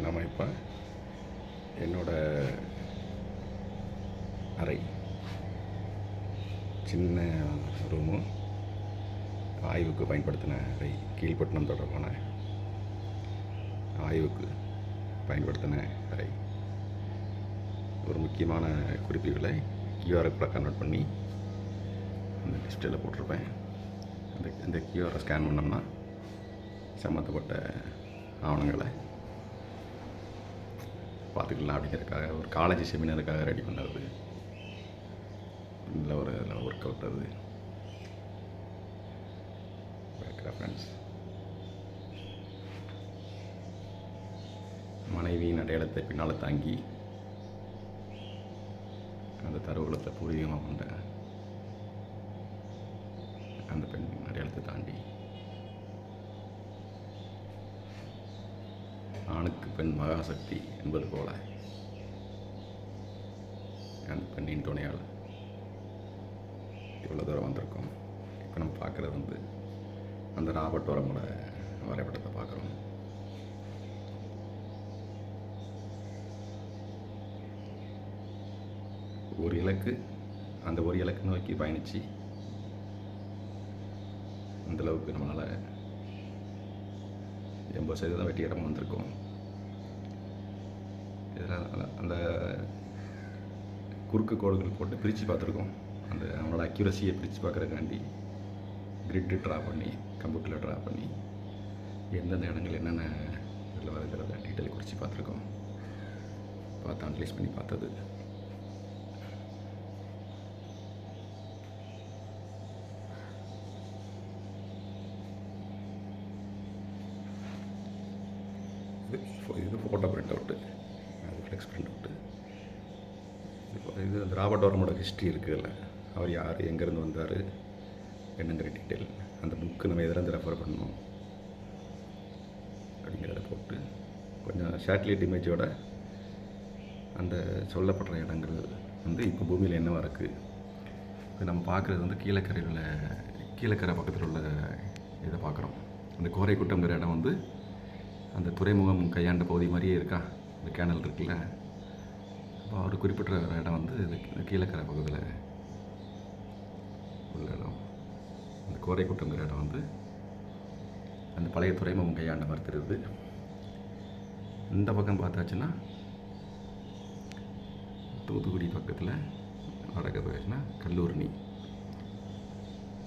நம்ம இப்போ என்னோடய அறை, சின்ன ரூமு, ஆய்வுக்கு பயன்படுத்தின அறை, கீழ்ப்பட்டினம் தொடர்பான ஆய்வுக்கு பயன்படுத்தின அறை. ஒரு முக்கியமான குறிப்புகளை கியூஆரை கன்வெர்ட் பண்ணி அந்த டிஸ்பிளேல போட்டிருப்பேன். இந்த கியூஆரை ஸ்கேன் பண்ணோம்னா சம்மந்தப்பட்ட ஆவணங்களை பார்த்துக்கலாம் அப்படிங்கிறதுக்காக ஒரு காலேஜ் செமினாருக்காக ரெடி பண்ணது. நல்ல ஒரு ஒர்க் அவுட் அது. ரெஃபரன்ஸ் மனைவியின் அடையாளத்தை பின்னால் தாங்கி அந்த தருவலத்தை பூர்வீகமாக கொண்ட அந்த பெண் அடையாளத்தை தாண்டி ஆணுக்கு பெண் மகாசக்தி என்பது போல அந்த பெண்ணின் துணையால் இவ்வளோ தூரம் வந்திருக்கோம். இப்போ நம்ம பார்க்குறது அந்த ராபர்ட் ஓரமோட வரைபடத்தை பார்க்குறோம். ஒரு இலக்கு, அந்த ஒரு இலக்கு நோக்கி பயணித்து அந்தளவுக்கு நம்மளால் 80% வெற்றிகரமாக வந்திருக்கோம். இதில் அந்த குறுக்கு கோடுகள் போட்டு பிரித்து பார்த்துருக்கோம். அந்த அவனோட அக்யூரஸியை பிரித்து பார்க்குறதுக்காண்டி கிரிட்டு ட்ரா பண்ணி, கம்ப்யூட்டரில் ட்ரா பண்ணி எந்தெந்த இடங்கள் என்னென்ன இதில் வருகிறத டீட்டெயில் குறித்து பார்த்துருக்கோம். பார்த்து அனலைஸ் பண்ணி பார்த்தது. இது ஃபோட்டோ பிரிண்ட் அவுட்டு, அது ஃப்ளெக்ஸ் பிரிண்ட் அவுட்டு. இது அந்த ராபர்ட் ஓரமோட ஹிஸ்ட்ரி இருக்குதுல்ல, அவர் யார், எங்கேருந்து வந்தார், என்னங்கிற டீட்டெயில், அந்த புக்கு நம்ம எதிலேருந்து ரெஃபர் பண்ணணும் அப்படிங்கிறத போட்டு கொஞ்சம் சேட்டலைட் இமேஜோட அந்த சொல்லப்படுற இடங்கள் இப்போ பூமியில் என்னவா இருக்குது. இப்போ நம்ம பார்க்குறது கீழக்கரை பக்கத்தில் உள்ள இதை பார்க்குறோம். அந்த கோரைக்குட்டம்ங்கிற இடம் அந்த துறைமுகம் கையாண்ட பகுதி மாதிரியே இருக்கா, இந்த கேனல் இருக்குல்ல. அப்போ அவர் குறிப்பிட்ட இடம் இந்த கீழக்கரை பக்கத்தில் உள்ள இடம். அந்த கோரைக்குட்டங்கிற இடம் அந்த பழைய துறைமுகம் கையாண்ட மாதிரி தெரியுது. இந்த பக்கம் பார்த்தாச்சுன்னா தூத்துக்குடி பக்கத்தில் வடக்க போயாச்சுன்னா கல்லூரணி.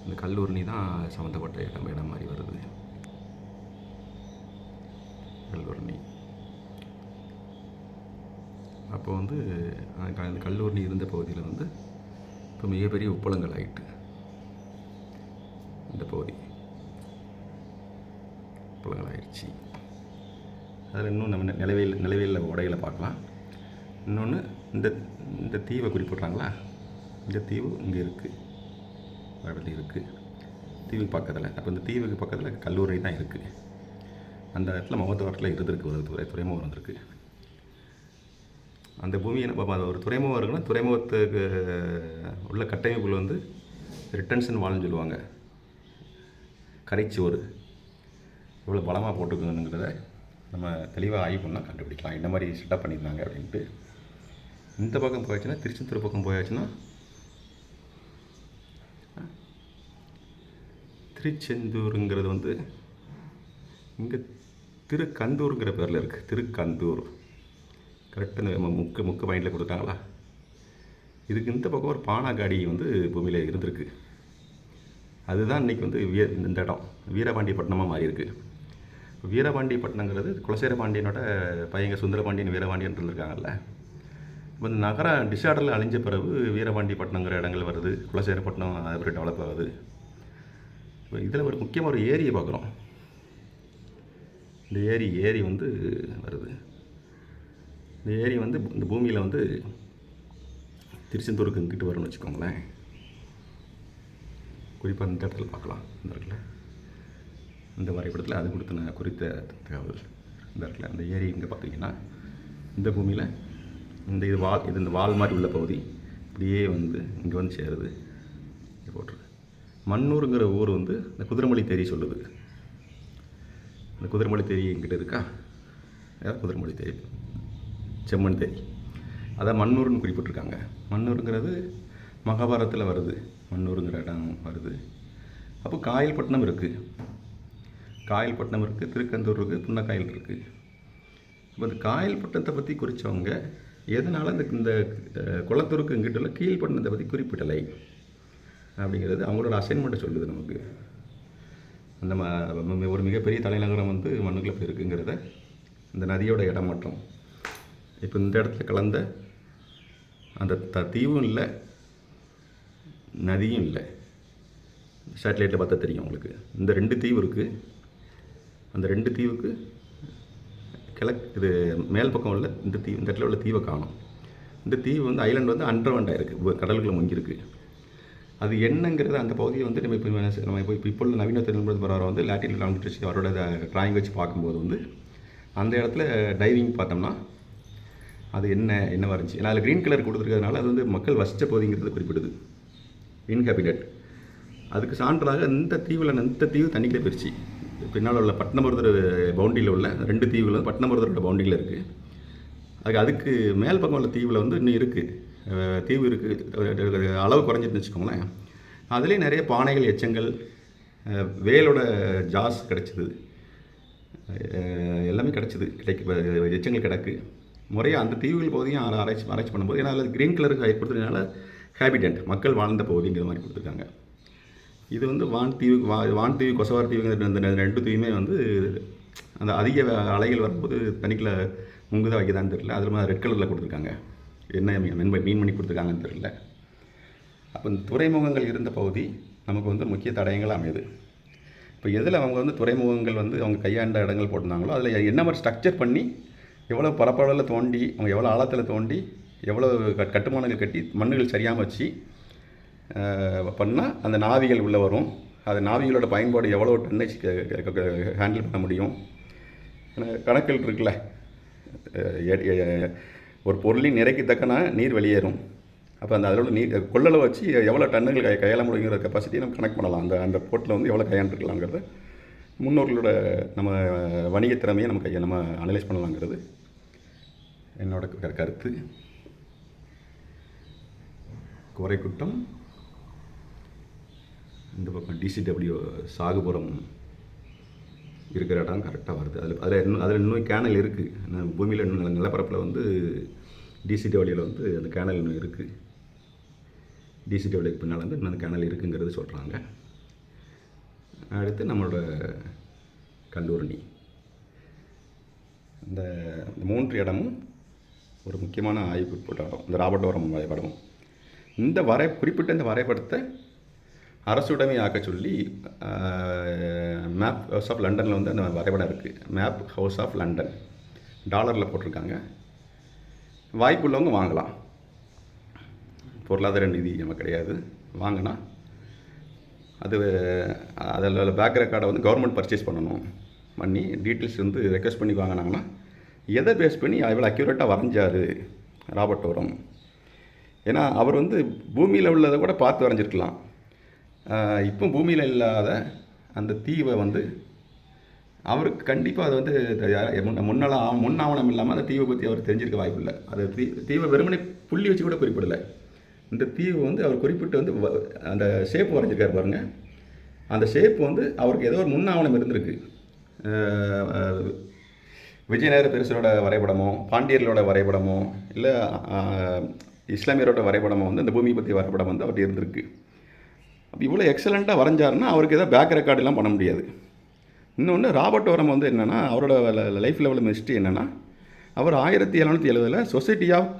இந்த கல்லூரணி தான் சம்மந்தப்பட்ட இடம் மாதிரி வருது. கல்லூரணி அப்போ அந்த கல்லூரணி இருந்த பகுதியில் இப்போ மிகப்பெரிய உப்பளங்கள் ஆகிட்டு. இந்த பகுதி உப்பளங்கள் ஆயிடுச்சு. அதில் இன்னும் நம்ம நிலவியல் உடைகளை பார்க்கலாம். இன்னொன்று இந்த தீவை குறிப்பிட்றாங்களா, இந்த தீவு இங்கே இருக்குது, வடவில் இருக்குது, தீவுக்கு பக்கத்தில். அப்போ இந்த தீவுக்கு பக்கத்தில் கல்லூரி தான் இருக்குது. அந்த இடத்துல முகத்துவாரத்தில் இருந்திருக்கு, ஒரு துறைமுகம் இருந்திருக்கு. அந்த பூமியை நம்ம ஒரு துறைமுகம் இருக்குன்னா துறைமுகத்துக்கு உள்ள கட்டமைப்புகள் ரிட்டன்ஷன் வால்னு சொல்லுவாங்க. கரைச்சுவர் இவ்வளோ பலமாக போட்டுக்கணுங்கிறத நம்ம தெளிவாக ஆய்வு பண்ணால் கண்டுபிடிக்கலாம், என்ன மாதிரி செட்டப் பண்ணியிருந்தாங்க அப்படின்ட்டு. இந்த பக்கம் போயாச்சுன்னா, திருச்செந்தூர் பக்கம் போயாச்சுன்னா, திருச்செந்தூருங்கிறது இங்கே திருக்கந்தூருங்கிற பேரில் இருக்குது. திருக்கந்தூர் கரெக்டாக நம்ம முக்கு பாயிண்டில் கொடுத்தாங்களா. இதுக்கு இந்த பக்கம் ஒரு பானாகாடி பூமியில் இருந்திருக்கு. அதுதான் இன்றைக்கி இந்த இடம் வீரபாண்டியப்பட்டினமாக மாறி இருக்குது. வீரபாண்டியப்பட்டினங்கிறது குலசேரபாண்டியனோட பையங்க சுந்தரபாண்டியன் வீரபாண்டியன் இருந்திருக்காங்கல்ல. இப்போ இந்த நகரம் டிஸார்டரில் அழிஞ்ச பிறகு வீரபாண்டியப்பட்டினங்கிற இடங்கள் வருது, குலசேரப்பட்டினம் அதுபடி டெவலப் ஆகுது. இப்போ இதில் ஒரு முக்கியமாக ஒரு ஏரியை பார்க்குறோம். இந்த ஏரி வருது. இந்த ஏரி இந்த பூமியில் திருச்செந்தூருக்கு இங்கிட்டு வரும்னு வச்சுக்கோங்களேன். குறிப்பாக இந்த இடத்துல பார்க்கலாம். இந்த இடத்துல இந்த வரைபடத்தில் அது குறித்த தகவல் இந்த இடத்துல. அந்த ஏரி இங்கே பார்த்தீங்கன்னா இந்த பூமியில் இந்த வால் மாதிரி உள்ள பகுதி இப்படியே இங்கே சேருது. போட்டுருக்கு. மன்னூருங்கிற ஊர் இந்த குதிரைமொழி தேரி சொல்லுது. இந்த குதிரைமொழி தேரி எங்கிட்ட இருக்கா, குதிரைமொழி தேரி, செம்மண் தேரி. அதான் மன்னூர்னு குறிப்பிட்டிருக்காங்க. மன்னூருங்கிறது மகாபாரதத்தில் வருது, மன்னூருங்கிற இடம் வருது. அப்போ காயல்பட்டினம் இருக்குது, காயல்பட்டினம் இருக்குது, திருக்கந்தூர் இருக்குது, புன்னக்காயல் இருக்குது. இப்போ இந்த காயல்பட்டினத்தை பற்றி குறித்தவங்க எதனால் இந்த குளத்தூருக்கு இங்கிட்ட கீழ்பட்டினத்தை பற்றி குறிப்பிடலை அப்படிங்கிறது அவங்களோட அசைன்மெண்ட்டை சொல்லுது நமக்கு. அந்த ஒரு மிகப்பெரிய தலைநகரம் வந்து மண்ணுக்குள்ளே போயிருக்குங்கிறத, இந்த நதியோட இடம் மாற்றம். இப்போ இந்த இடத்துல கலந்த அந்த தீவும் இல்லை, நதியும் இல்லை. சேட்டலைட்டில் பார்த்தா தெரியும் உங்களுக்கு. இந்த 2 தீவு இருக்குது. அந்த 2 தீவுக்கு இது மேல் பக்கம் உள்ள இந்த இடத்துல உள்ள தீவை காணும். இந்த தீவு வந்து ஐலண்ட் வந்து அண்டர்வண்ட் ஆகிருக்கு, கடலுக்குள்ளே முங்கியிருக்கு. அது என்னங்கிறது அந்த பகுதியை வந்து நம்ம இப்போ உள்ள நவீன தொழில்நுட்ப வர வந்து லேட்டில் லாங்கிடியூட் அவரோட ட்ராயிங் வச்சு பார்க்கும்போது வந்து அந்த இடத்துல டைவிங் பார்த்தோம்னா அது என்னவாக இருந்துச்சு. ஏன்னா அதில் க்ரீன் கலர் கொடுத்துருக்கிறதுனால அது வந்து மக்கள் வசித்த பகுதிங்கிறது குறிப்பிடுது, இன்ஹாபிட்டட். அதுக்கு சான்றாக இந்த தீவு தண்ணிக்கிலே போயிடுச்சு. பின்னால் உள்ள பட்டினமருதர் பவுண்டரியில் உள்ள 2 தீவுகள் பட்டினமருதரோட பவுண்டரியில் இருக்குது. அதுக்கு மேல் பக்கம் உள்ள தீவில் வந்து இன்னும் இருக்குது, தீவு இருக்குது, அளவு குறைஞ்சிட்டுன்னு வச்சுக்கோங்களேன். அதுலேயும் நிறைய பானைகள், எச்சங்கள், வேலோட ஜாஸ் கிடச்சிது, எல்லாமே கிடச்சிது, எச்சங்கள் கிடக்கு. முறையாக அந்த தீவுகள் பகுதியும் ஆராய்ச்சி பண்ணும்போது, ஏன்னா அதில் க்ரீன் கலருக்கு கொடுத்ததுனால ஹேபிடன்ட், மக்கள் வாழ்ந்த பகுதிங்கிற மாதிரி கொடுத்துருக்காங்க. இது வந்து வான்தீவு, கொசவார் தீவுங்கிற இந்த 2 தீவுமே வந்து அந்த அதிக அலைகள் வரும்போது தண்ணிக்குள்ள முங்குதா வைக்கதான்னு தெரியல. அதில் மாதிரி ரெட் கலரில் கொடுத்துருக்காங்க, என்ன மீன் பண்ணி கொடுத்துருக்காங்கன்னு தெரியல. அப்போ இந்த துறைமுகங்கள் இருந்த பகுதி நமக்கு வந்து முக்கிய தடயங்களாக அமையுது. இப்போ எதில் அவங்க வந்து துறைமுகங்கள் வந்து அவங்க கையாண்ட இடங்கள் போட்டிருந்தாங்களோ அதில் என்ன மாதிரி ஸ்ட்ரக்சர் பண்ணி, எவ்வளோ பரப்பளவில் தோண்டி, அவங்க எவ்வளோ ஆழத்தில் தோண்டி, எவ்வளோ கட்டுமானங்கள் கட்டி, மண்ணுகள் சரியாக வச்சு பண்ணால் அந்த நாவிகள் உள்ளே வரும். அது நாவிகளோட பயன்பாடு எவ்வளோ டன்னேஜ் ஹேண்டில் பண்ண முடியும். கணக்கில் இருக்குல்ல, ஒரு பொருளின் நிறைக்கு தக்கன நீர் வெளியேறும். அப்போ அந்த அதோட நீர் கொள்ளளவு வச்சு எவ்வளோ டன்னுகள் கையாள முடியுங்கிற கெப்பாசிட்டியை நம்ம கணக்கு பண்ணலாம். அந்த போர்ட்டில் வந்து எவ்வளோ கையாண்டுருக்கலாங்கிறத முன்னோர்களோட நம்ம வணிக திறமையை நம்ம அனலைஸ் பண்ணலாங்கிறது என்னோட கருத்து. குறைக்குட்டம் இந்த பக்கம் டிசிடபிள்யூ சாகுபுரம் இருக்கிற இடம் கரெக்டாக வருது. அதில் இன்னும் கேனல் இருக்குது. பூமியில் இன்னும் நிலப்பரப்பில் வந்து டிசிடபிள்யூவில் வந்து அந்த கேனல் இன்னும் இருக்குது. டிசிடபிள்யூக்கு பின்னால் வந்து இன்னும் அந்த கேனல் இருக்குங்கிறது சொல்கிறாங்க. அடுத்து நம்மளோட கல்லூரணி. இந்த 3 இடமும் ஒரு முக்கியமான ஆய்வுக்கு உட்பட்ட இடம். இந்த ராபர்ட்டோரம் வரைபடம், இந்த குறிப்பிட்ட இந்த வரைபடத்தை அரசுடைமை ஆக்க சொல்லி மேப் ஹவுஸ் ஆஃப் லண்டனில் வந்து அந்த வரைபடம் இருக்குது. மேப் ஹவுஸ் ஆஃப் லண்டன் டாலரில் போட்டிருக்காங்க. வாய்ப்புள்ளவங்க வாங்கலாம், பொருளாதார நிதி நம்ம கிடையாது. வாங்கினா அதில் பேக் ரெக்கார்டை வந்து கவர்மெண்ட் பர்ச்சேஸ் பண்ணி டீட்டெயில்ஸ் வந்து ரெக்வஸ்ட் பண்ணி வாங்கினாங்கன்னா எதை பேஸ் பண்ணி எவ்வளோ அக்யூரேட்டாக வரைஞ்சார் ராபர்ட்டோரம். ஏன்னா அவர் வந்து பூமியில் உள்ளதை கூட பார்த்து வரைஞ்சிருக்கலாம். இப்போ பூமியில் இல்லாத அந்த தீவை வந்து அவருக்கு கண்டிப்பாக அது வந்து முன் ஆவணம் இல்லாமல் அந்த தீவை பற்றி அவர் தெரிஞ்சிருக்க வாய்ப்பு இல்லை. அது தீவை வெறுமனே புள்ளி வச்சு கூட குறிப்பிடலை. இந்த தீவு வந்து அவர் குறிப்பிட்டு வந்து அந்த ஷேப் வரைஞ்சிருக்காரு பாருங்கள். அந்த ஷேப் வந்து அவருக்கு ஏதோ ஒரு முன் ஆவணம் இருந்திருக்கு. விஜயநகர பேரரசரோட வரைபடமோ, பாண்டியர்களோட வரைபடமோ, இல்லை இஸ்லாமியரோட வரைபடமோ வந்து இந்த பூமியை பற்றி வரைபடம் வந்து அவர்கிட்ட இருந்திருக்கு. அப்போ இவ்வளோ எக்ஸலண்ட்டாக வரைஞ்சாருன்னா அவருக்கு எதாவது பேக் ரெக்கார்டெலாம் பண்ண முடியாது. இன்னொன்று, ராபர்ட்டோரம் வந்து என்னென்னா, அவரோட லைஃப்பில் உள்ள மிஸ்ட்ரி என்னென்னா, அவர் 1770 சொசைட்டி ஆஃப்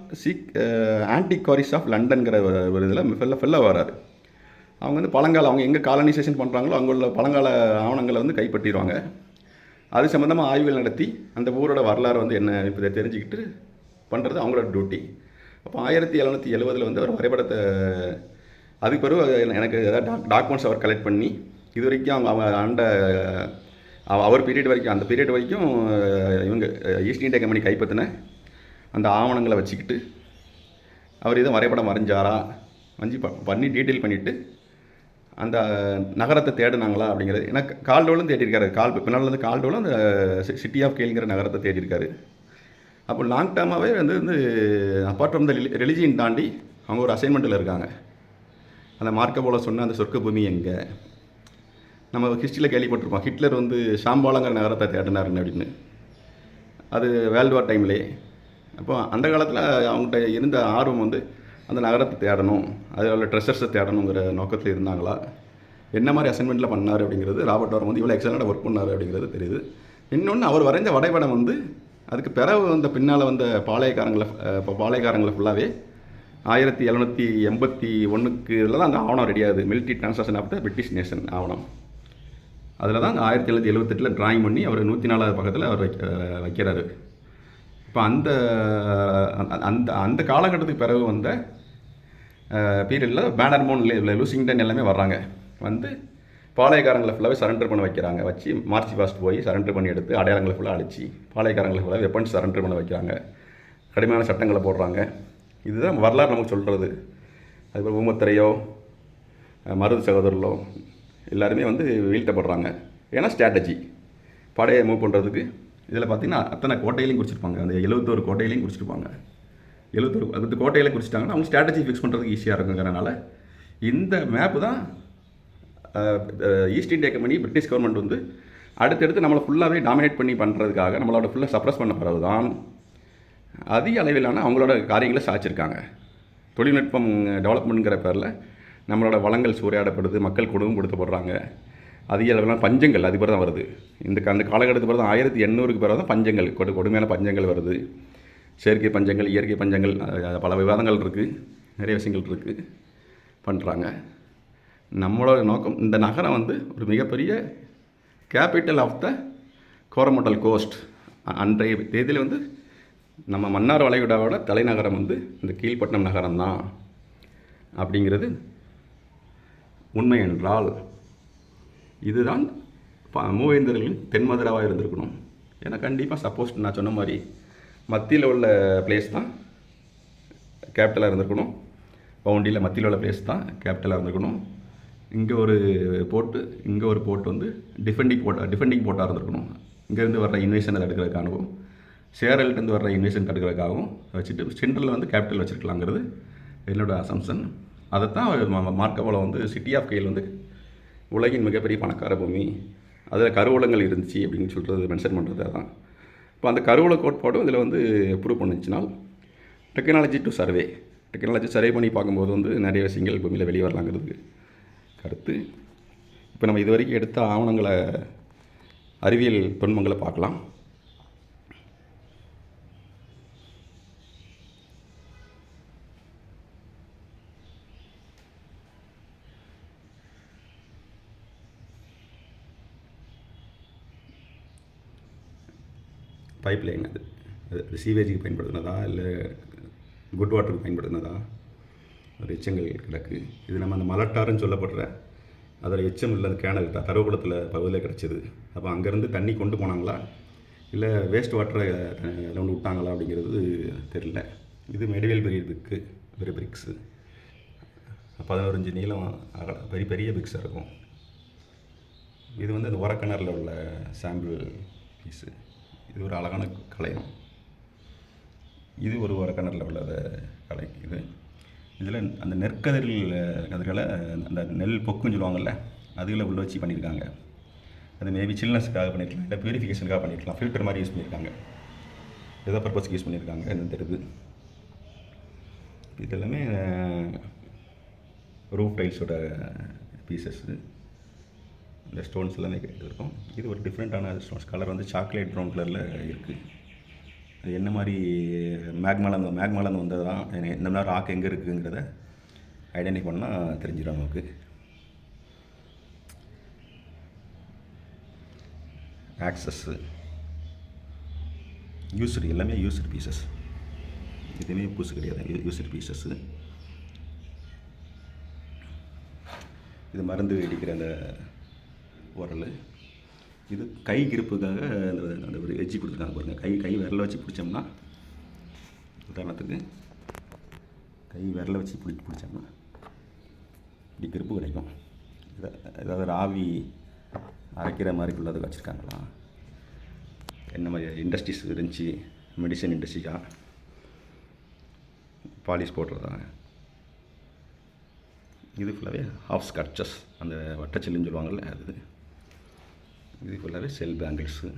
ஆன்டிக்வாரிஸ் ஆஃப் லண்டன்கிற ஒரு இதில் ஃபெல்லோ வராரு. அவங்க வந்து அவங்க எங்கே காலனைசேஷன் பண்ணுறாங்களோ அங்கே உள்ள பழங்கால ஆவணங்களை வந்து கைப்பற்றிடுவாங்க. அது சம்மந்தமாக ஆய்வுகள் நடத்தி அந்த ஊரோட வரலாறு வந்து என்ன இப்போ தெரிஞ்சுக்கிட்டு பண்ணுறது அவங்களோட டியூட்டி. அப்போ 1770 வந்து அவர் வரைபடத்தை அதுக்கு பிறகு எனக்கு ஏதாவது டாக்குமெண்ட்ஸ் அவர் கலெக்ட் பண்ணி இது வரைக்கும் அவங்க அவர் பீரியட் வரைக்கும், அந்த பீரியட் வரைக்கும் இவங்க ஈஸ்ட் இந்தியா கம்பெனி கைப்பற்றின அந்த ஆவணங்களை வச்சுக்கிட்டு அவர் எதுவும் வரைபடம் வரைஞ்சாரா பண்ணி டீட்டெயில் பண்ணிவிட்டு அந்த நகரத்தை தேடினாங்களா அப்படிங்கிறது. ஏன்னா கால்டோலும் தேடியிருக்காரு. பின்னால் வந்து கால்டோலும் அந்த சிட்டி ஆஃப் கெயில்ங்கிற நகரத்தை தேடியிருக்காரு. அப்போ லாங் டேர்மாகவே வந்து அப்பார்ட் ஃப்ரம் த ரிலிஜியன் தாண்டி அவங்க ஒரு அசைன்மெண்ட்டில் இருக்காங்க. அந்த மார்க்க போல சொன்ன அந்த சொர்க்க பூமி எங்கே, நம்ம ஹிஸ்ட்ரியில் கேள்விப்பட்டிருப்போம் ஹிட்லர் வந்து ஷாம்பாலாங்கிற நகரத்தை தேடினாருன்னு அப்படின்னு. அது வேர்ல்டு வார் டைம்லேயே. அப்போ அந்த காலத்தில் அவங்கள்ட்ட இருந்த ஆர்வம் வந்து அந்த நகரத்தை தேடணும், அதில் உள்ள ட்ரெஷர்ஸை தேடணுங்கிற நோக்கத்தில் இருந்தாங்களா, என்ன மாதிரி அசைன்மெண்ட்டில் பண்ணார் அப்படிங்கிறது, ராபர்ட் வாரம் வந்து இவ்வளோ எக்ஸலண்ட்டாக ஒர்க் பண்ணார் அப்படிங்கிறது தெரியுது. இன்னொன்று அவர் வரைஞ்ச வரைபடம் வந்து அதுக்கு பிறகு வந்த பின்னால் வந்த பாளையக்காரங்களை ஃபுல்லாகவே 1781 தான் அந்த ஆவணம் ரெடியாகுது. Military translation of the British nation ஆவணம். அதில் தான் 1778 ட்ராயிங் பண்ணி அவர் 104வது பக்கத்தில் அவர் வைக்கிறாரு. இப்போ அந்த அந்த அந்த காலகட்டத்துக்கு பிறகு வந்த பீரியடில் பேனர்மோன் லூசிங்டன் எல்லாமே வர்றாங்க. வந்து பாளையக்காரங்களை ஃபுல்லாகவே சரண்டர் பண்ண வைக்கிறாங்க. வச்சு மார்ச் பாஸ்ட் போய் சரண்டர் பண்ணி எடுத்து அடையாளங்களை ஃபுல்லாக அழிச்சு பாளையக்காரங்களை ஃபுல்லாக வெப்பன்ஸ் சரண்டர் பண்ண வைக்கிறாங்க. கடுமையான சட்டங்களை போடுறாங்க. இதுதான் வரலாறு நமக்கு சொல்கிறது. அதுக்கப்புறம் ஊமத்திரையோ மருது சகோதரர்களோ எல்லாருமே வந்து வீழ்த்தப்படுறாங்க. ஏன்னா ஸ்ட்ராட்டஜி படையை மூவ் பண்ணுறதுக்கு. இதில் பார்த்திங்கன்னா அத்தனை கோட்டையிலையும் குறிச்சிருப்பாங்க. அந்த 71 கோட்டையிலையும் குறிச்சிருப்பாங்க. 71 கோட்டையிலையும் குறிச்சிட்டாங்கன்னா அவங்க ஸ்ட்ராட்டஜி ஃபிக்ஸ் பண்ணுறதுக்கு ஈஸியாக இருக்குங்கிறனால இந்த மேப்பு தான் East India Company British government வந்து அடுத்தடுத்து நம்மளை ஃபுல்லாகவே டாமினேட் பண்ணி பண்ணுறதுக்காக, நம்மளோட ஃபுல்லாக சப்ரஸ் பண்ண பிறகு தான் அதிக அளவிலான அவங்களோட காரியங்களை சாய்ச்சிருக்காங்க. தொழில்நுட்பம் டெவலப்மெண்ட்ங்கிற பேரில் நம்மளோட வளங்கள் சூறையாடப்படுது, மக்கள் கொடுமைப்படுத்தப்படுறாங்க. அதிக அளவிலான பஞ்சங்கள் அது பிறகு தான் வருது. அந்த காலகட்டத்துக்கு பிறகு தான் 1800க்கு பிறகு தான் பஞ்சங்கள் கொடுமையான பஞ்சங்கள் வருது. செயற்கை பஞ்சங்கள், இயற்கை பஞ்சங்கள், பல விவாதங்கள் இருக்குது, நிறைய விஷயங்கள் இருக்குது பண்ணுறாங்க. நம்மளோட நோக்கம் இந்த நகரம் வந்து ஒரு மிகப்பெரிய capital of the Coromandel coast. அன்றைய தேதியில் வந்து நம்ம மன்னார் வளைகுடாவோட தலைநகரம் வந்து இந்த கீழ்ப்பட்டினம் நகரம்தான் அப்படிங்கிறது உண்மை என்றால் இதுதான் மூவேந்தர்களின் தென்மதுராவாக இருந்திருக்கணும். ஏன்னா கண்டிப்பாக சப்போஸ் நான் சொன்ன மாதிரி மத்தியில் உள்ள பிளேஸ் தான் கேபிட்டலாக இருந்திருக்கணும். பவுண்டியில் மத்தியில் உள்ள பிளேஸ் தான் கேபிட்டலாக இருந்திருக்கணும். இங்கே ஒரு போர்ட்டு வந்து டிஃபெண்டிங் போர்ட்டாக இருந்திருக்கணும். இங்கேருந்து வர்ற இன்வேஷனை தடுக்கிறதுக்காகவும் சேரல்கிட்டேருந்து வர்ற இன்வேஷன் தடுக்கிறதுக்காகவும் வச்சுட்டு சென்ட்ரலில் வந்து கேபிட்டல் வச்சுருக்கலாங்கிறது என்னோடய அசம்சன். அதைத்தான் மார்க்கோபோலோ வந்து சிட்டி ஆஃப் கெயில் வந்து உலகின் மிகப்பெரிய பணக்கார பூமி, அதில் கருவூலங்கள் இருந்துச்சு அப்படின்னு சொல்கிறது மென்ஷன் பண்ணுறது அதான். இப்போ அந்த கருவூல கோட்பாடும் இதில் வந்து ப்ரூவ் பண்ணிச்சுனால் டெக்னாலஜி சர்வே பண்ணி பார்க்கும்போது வந்து நிறைய விஷயங்கள் பூமியில் வெளியே வரலாங்கிறதுக்கு கருத்து. இப்போ நம்ம இது வரைக்கும் எடுத்த ஆவணங்களை, அறிவியல் தொன்மங்களை பார்க்கலாம். பைப் லைன் அது சீவேஜுக்கு பயன்படுத்தினதா இல்லை குட் வாட்டருக்கு பயன்படுத்தினதா ஒரு எச்சங்கள் கிடக்கு. இது நம்ம அந்த மலட்டாருன்னு சொல்லப்படுற அதில் எச்சம் இல்லை, அந்த கேனல் தரவுகுளத்தில் பகுதியில் கிடச்சிது. அப்போ அங்கேருந்து தண்ணி கொண்டு போனாங்களா இல்லை வேஸ்ட் வாட்டரை கொண்டு விட்டாங்களா அப்படிங்கிறது தெரியல. இது மெடிவல் பெரிய பிரிக்ஸு 11 இன்ச்சு நீளம் பெரிய பெரிய பிரிக்ஸாக இருக்கும். இது வந்து அந்த உரக்கிணறில் உள்ள சாம்பிள் பீஸு. இது ஒரு அழகான கலையம். இது ஒரு உரக்கிணறில் உள்ள கலை. இதில் அந்த கதிர்களை அந்த நெல் பொக்குன்னு சொல்லுவாங்கள்ல, அதில் உள்ள வச்சு பண்ணியிருக்காங்க. அது மேபி சில்னஸ்க்காக பண்ணியிருக்கலாம், இல்லை ப்யூரிஃபிகேஷனுக்காக பண்ணியிருக்கலாம், ஃபில்டர் மாதிரி யூஸ் பண்ணியிருக்காங்க. எதோ பர்பஸ்க்கு யூஸ் பண்ணியிருக்காங்க என்ன தெரியுது. இது எல்லாமே ரூஃப் டைல்ஸோட பீசஸ்ஸு. இந்த ஸ்டோன்ஸ் எல்லாமே இருக்கும். இது ஒரு டிஃப்ரெண்ட்டான ஸ்டோன்ஸ். கலர் வந்து சாக்லேட் ப்ரௌன் கலரில் இருக்குது. அது என்ன மாதிரி மேக்மாலேருந்து வந்தது தான். இந்த மாதிரி ராக் எங்கே இருக்குங்கிறத ஐடென்டிஃபை பண்ணால் தெரிஞ்சிடும் நமக்கு. ஆக்சஸ்ஸு யூஸ்டு, எல்லாமே யூஸ்டு பீசஸ். எதுவுமே புதுசு கிடையாது, யூஸ்டு பீசஸ்ஸு. இது மருந்து அடிக்கிற அந்த உரல். இது கை கிருப்புக்காக அந்த ஒரு எஜ்ஜி கொடுத்துருக்காங்க பாருங்கள். கை விரலை வச்சு பிடிச்சோம்னா, உதாரணத்துக்கு கை விரலை வச்சு பிடிச்சோம்னா இப்படி கிருப்பு கிடைக்கும். ஏதாவது ஒரு ஆவி அரைக்கிற மாதிரி உள்ளது வச்சுருக்காங்களா? என்ன மாதிரி இண்டஸ்ட்ரீஸ் இருந்துச்சு? மெடிசன் இண்டஸ்ட்ரியா? பாலிஷ் போடுறதா? இது ஃபுல்லாகவே ஹாஃப் ஸ்கட்சஸ், அந்த வட்டச்சில்லுன்னு சொல்லுவாங்கள்ல அது. இது ஃபுல்லாகவே செல் பேங்கிள்ஸு,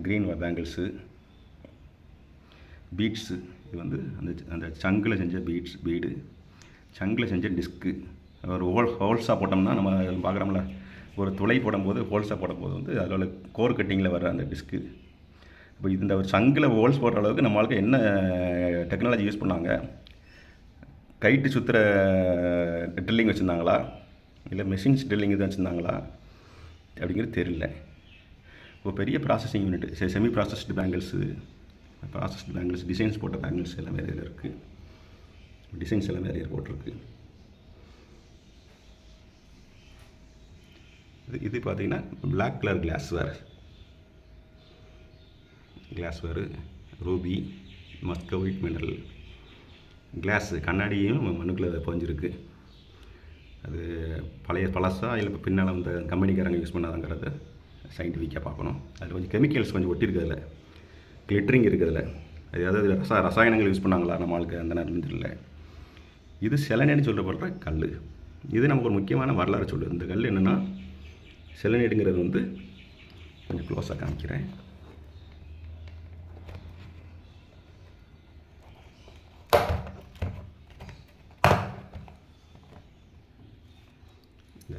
க்ரீன் பேங்கிள்ஸு, பீட்ஸு. இது வந்து அந்த சங்கில் செஞ்ச பீடு, சங்கில் செஞ்ச டிஸ்க்கு. ஒரு ஹோல்ஸாக போட்டோம்னா நம்ம பார்க்குறோம்ல, ஒரு துளை போடும்போது ஹோல்ஸாக போடும்போது வந்து அதில் உள்ள கோர் கட்டிங்கில் வர அந்த டிஸ்க்கு. இப்போ இந்த ஒரு சங்கில் ஹோல்ஸ் போடுற அளவுக்கு நம்மளுக்கு என்ன டெக்னாலஜி யூஸ் பண்ணாங்க? கைட்டு சுற்றுற ட்ரில்லிங் வச்சுருந்தாங்களா, இல்லை மெஷின்ஸ் ட்ரில்லிங் இது வச்சுருந்தாங்களா அப்படிங்கிறது தெரியல. இப்போ பெரிய processing unit, semi processed bangles, designs போட்ட பேங்கிள்ஸ் எல்லாம் வேறு இதில் இருக்குது. டிசைன்ஸ் எல்லாம் வேறு போட்டிருக்கு. இது பார்த்தீங்கன்னா black colour glassware, ruby, muscovite mineral glass. கண்ணாடியும் மண்ணுக்குள்ளே பதிஞ்சிருக்கு. அது பழசா இல்லை இப்போ பின்னால் அந்த கம்பெனிக்காரங்க யூஸ் பண்ணாதாங்கிறத சயின்டிஃபிக்காக பார்க்கணும். அதில் கொஞ்சம் கெமிக்கல்ஸ் கொஞ்சம் ஒட்டியிருக்கிறதுல, கிளிட்டரிங் இருக்கிறதுல, அதாவது ரசாயனங்கள் யூஸ் பண்ணாங்களா நம்ம ஆளுக்கு அந்த நேரம் தெரியல. இது செலனைடுன்னு சொல்லப்படுற கல். இது நமக்கு ஒரு முக்கியமான வரலாறு சொல்லுது. இந்த கல் என்னென்னா, செலனைடுங்கிறது வந்து கொஞ்சம் க்ளோஸாக காமிக்கிறேன்.